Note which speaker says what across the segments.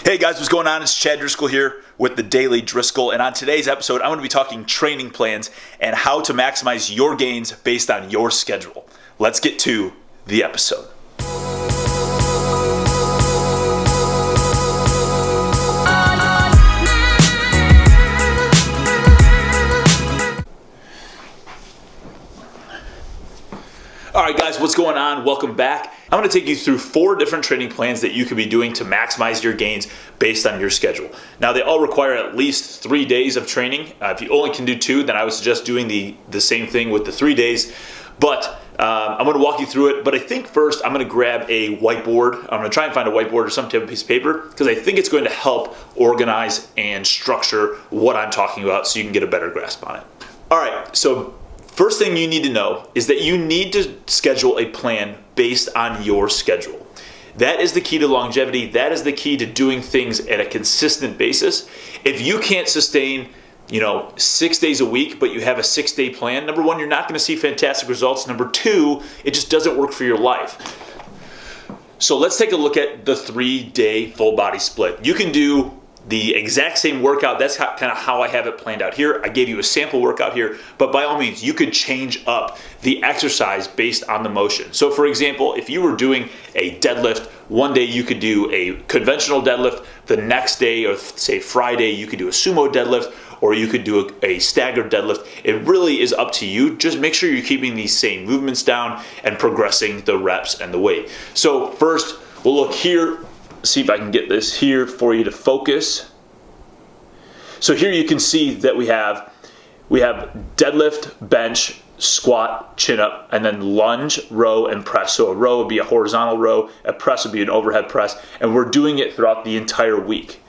Speaker 1: Hey guys, what's going on? It's Chad Driscoll here with the Daily Driscoll, and on today's episode, I'm going to be talking training plans and how to maximize your gains based on your schedule. Let's get to the episode. Alright guys, what's going on? Welcome back. I'm going to take you through 4 different training plans that you could be doing to maximize your gains based on your schedule. Now they all require at least 3 days of training. If you only can do 2, then I would suggest doing the same thing with the 3 days. But I'm going to walk you through it. But I think first I'm going to grab a whiteboard. I'm going to try and find a whiteboard or some type of piece of paper because I think it's going to help organize and structure what I'm talking about so you can get a better grasp on it. Alright, so first thing you need to know is that you need to schedule a plan based on your schedule. That is the key to longevity. That is the key to doing things at a consistent basis. If you can't sustain, 6 days a week, but you have a 6-day plan, number 1, you're not going to see fantastic results. Number 2, it just doesn't work for your life. So let's take a look at the 3-day full body split. You can do the exact same workout. That's kind of how I have it planned out here. I gave you a sample workout here, but by all means, you could change up the exercise based on the motion. So for example, if you were doing a deadlift, one day you could do a conventional deadlift, the next day, or say Friday, you could do a sumo deadlift, or you could do a staggered deadlift. It really is up to you. Just make sure you're keeping these same movements down and progressing the reps and the weight. So first, we'll look here. See if I can get this here for you to focus. So here you can see that we have deadlift, bench, squat, chin up, and then lunge, row, and press. So a row would be a horizontal row, a press would be an overhead press, and we're doing it throughout the entire week.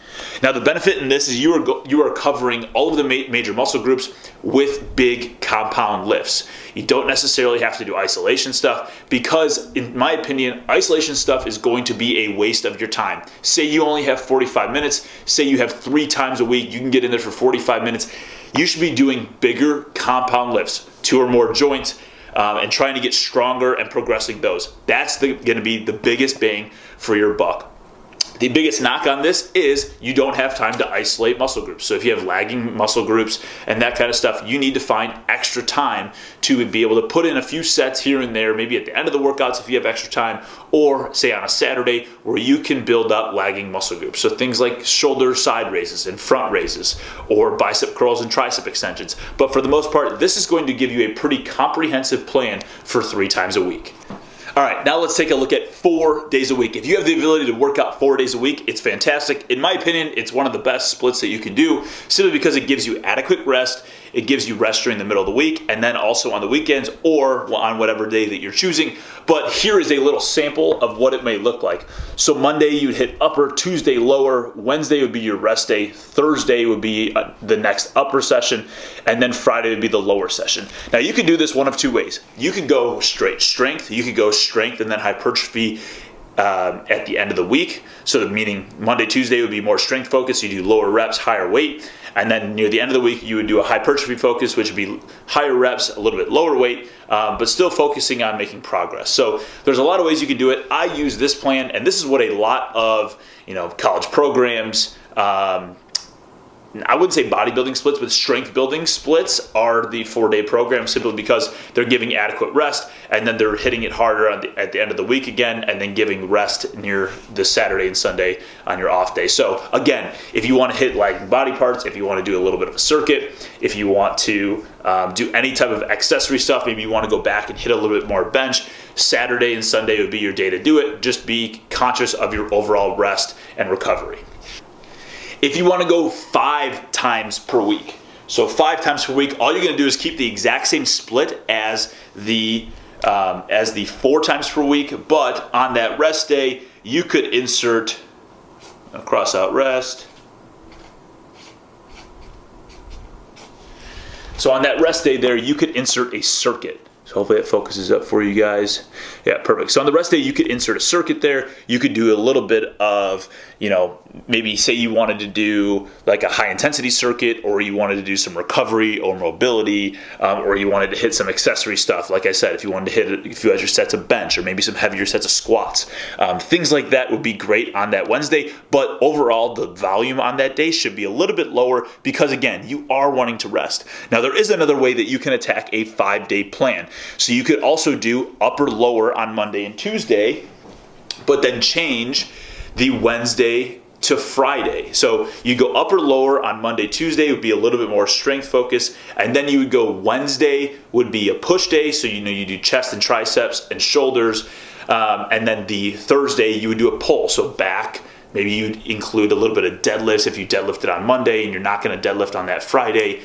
Speaker 1: Now the benefit in this is you are covering all of the major muscle groups with big compound lifts. You don't necessarily have to do isolation stuff because, in my opinion, isolation stuff is going to be a waste of your time. Say you only have 45 minutes, say you have 3 times a week, you can get in there for 45 minutes. You should be doing bigger compound lifts, 2 or more joints, and trying to get stronger and progressing those. That's going to be the biggest bang for your buck. The biggest knock on this is you don't have time to isolate muscle groups. So if you have lagging muscle groups and that kind of stuff, you need to find extra time to be able to put in a few sets here and there, maybe at the end of the workouts if you have extra time, or say on a Saturday where you can build up lagging muscle groups. So things like shoulder side raises and front raises, or bicep curls and tricep extensions. But for the most part, this is going to give you a pretty comprehensive plan for 3 times a week. All right, now let's take a look at 4 days a week. If you have the ability to work out 4 days a week, it's fantastic. In my opinion, it's one of the best splits that you can do simply because it gives you adequate rest. It gives you rest during the middle of the week and then also on the weekends or on whatever day that you're choosing. But here is a little sample of what it may look like. So Monday you'd hit upper, Tuesday lower, Wednesday would be your rest day, Thursday would be the next upper session, and then Friday would be the lower session. Now you can do this one of 2 ways. You could go straight strength, you could go strength and then hypertrophy at the end of the week. So meaning Monday, Tuesday would be more strength focused. You do lower reps, higher weight. And then near the end of the week, you would do a hypertrophy focus, which would be higher reps, a little bit lower weight, but still focusing on making progress. So there's a lot of ways you can do it. I use this plan, and this is what a lot of college programs, I wouldn't say bodybuilding splits, but strength building splits are the 4-day program simply because they're giving adequate rest and then they're hitting it harder at the end of the week again and then giving rest near the Saturday and Sunday on your off day. So again, if you want to hit lagging body parts, if you want to do a little bit of a circuit, if you want to do any type of accessory stuff, maybe you want to go back and hit a little bit more bench, Saturday and Sunday would be your day to do it. Just be conscious of your overall rest and recovery. If you want to go 5 times per week, so 5 times per week, all you're going to do is keep the exact same split as the 4 times per week, but on that rest day, you could insert a cross out rest. So on that rest day there, you could insert a circuit. So So hopefully it focuses up for you guys. Yeah, perfect. So on the rest day, you could insert a circuit there. You could do a little bit of, maybe say you wanted to do like a high intensity circuit, or you wanted to do some recovery or mobility, or you wanted to hit some accessory stuff. Like I said, if you wanted to hit a few extra sets of bench, or maybe some heavier sets of squats, things like that would be great on that Wednesday. But overall, the volume on that day should be a little bit lower because, again, you are wanting to rest. Now, there is another way that you can attack a 5-day plan. So you could also do upper lower on Monday and Tuesday, but then change the Wednesday to Friday. So you go upper lower on Monday, Tuesday would be a little bit more strength focused, and then you would go Wednesday would be a push day. So you do chest and triceps and shoulders, and then the Thursday you would do a pull. So back. Maybe you'd include a little bit of deadlifts if you deadlifted on Monday and you're not going to deadlift on that Friday.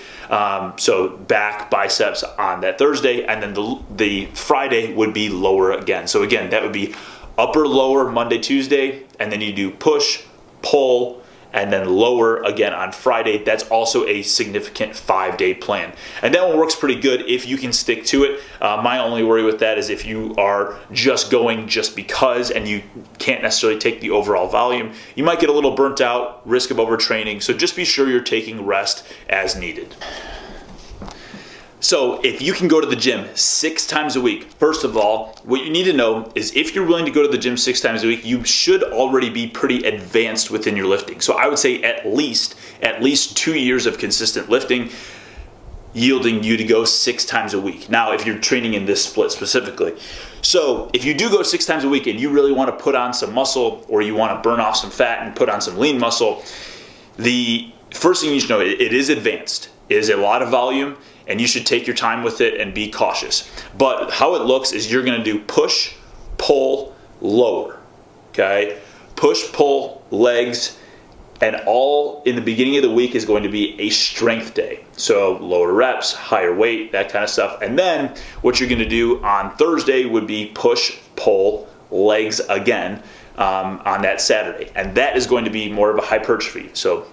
Speaker 1: So back, biceps on that Thursday, and then the Friday would be lower again. So again, that would be upper, lower Monday, Tuesday, and then you do push, pull, and then lower again on Friday. That's also a significant 5-day plan. And that one works pretty good if you can stick to it. My only worry with that is if you are just going just because and you can't necessarily take the overall volume, you might get a little burnt out, risk of overtraining. So just be sure you're taking rest as needed. So if you can go to the gym 6 times a week, first of all, what you need to know is if you're willing to go to the gym 6 times a week, you should already be pretty advanced within your lifting. So I would say at least 2 years of consistent lifting, yielding you to go 6 times a week. Now, if you're training in this split specifically. So if you do go 6 times a week and you really want to put on some muscle, or you want to burn off some fat and put on some lean muscle, the first thing you should know, it is advanced. It is a lot of volume, and you should take your time with it and be cautious. But how it looks is you're going to do push, pull, lower, okay? Push, pull, legs, and all in the beginning of the week is going to be a strength day. So lower reps, higher weight, that kind of stuff. And then what you're going to do on Thursday would be push, pull, legs again on that Saturday. And that is going to be more of a hypertrophy. So,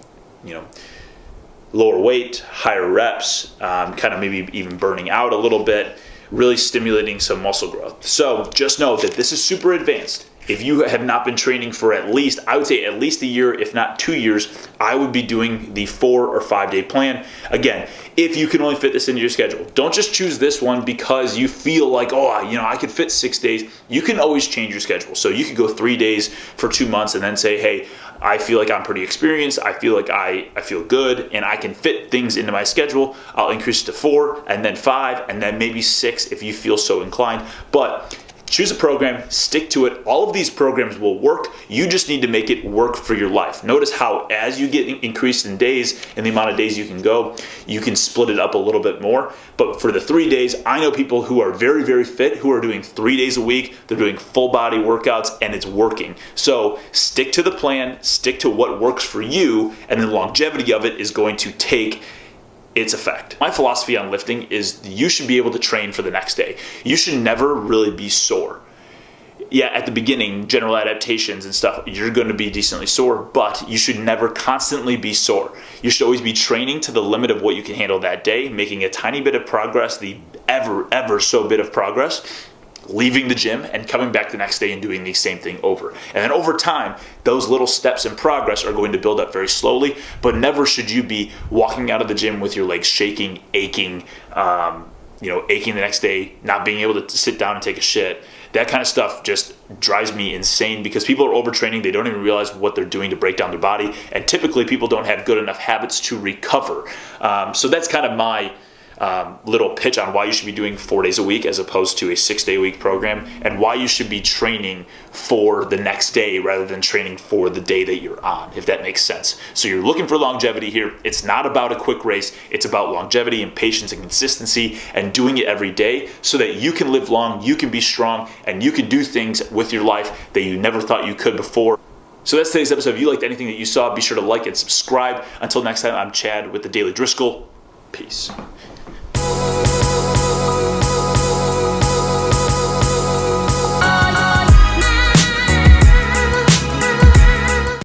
Speaker 1: lower weight, higher reps, kind of maybe even burning out a little bit, really stimulating some muscle growth. So just know that this is super advanced. If you have not been training for at least a year, if not 2 years, I would be doing the 4 or 5 day plan. Again, if you can only fit this into your schedule. Don't just choose this one because you feel like, I could fit 6 days. You can always change your schedule. So you could go 3 days for 2 months and then say, hey, I feel like I'm pretty experienced. I feel like I feel good and I can fit things into my schedule. I'll increase it to 4 and then 5 and then maybe 6 if you feel so inclined. But choose a program, stick to it. All of these programs will work. You just need to make it work for your life. Notice how as you get increased in days and the amount of days you can go, you can split it up a little bit more. But for the 3 days, I know people who are very, very fit who are doing 3 days a week. They're doing full body workouts and it's working. So stick to the plan, stick to what works for you, and the longevity of it is going to take its effect. My philosophy on lifting is you should be able to train for the next day. You should never really be sore. Yeah, at the beginning, general adaptations and stuff, you're going to be decently sore, but you should never constantly be sore. You should always be training to the limit of what you can handle that day, making a tiny bit of progress, the ever so bit of progress, leaving the gym and coming back the next day and doing the same thing over. And then over time, those little steps in progress are going to build up very slowly, but never should you be walking out of the gym with your legs shaking, aching, aching the next day, not being able to sit down and take a shit. That kind of stuff just drives me insane because people are overtraining. They don't even realize what they're doing to break down their body. And typically people don't have good enough habits to recover. So that's kind of my little pitch on why you should be doing 4 days a week as opposed to a 6-day-a-week program, and why you should be training for the next day rather than training for the day that you're on, if that makes sense. So you're looking for longevity here. It's not about a quick race. It's about longevity and patience and consistency and doing it every day so that you can live long, you can be strong, and you can do things with your life that you never thought you could before. So that's today's episode. If you liked anything that you saw, be sure to like and subscribe. Until next time, I'm Chad with the Daily Driscoll. Peace.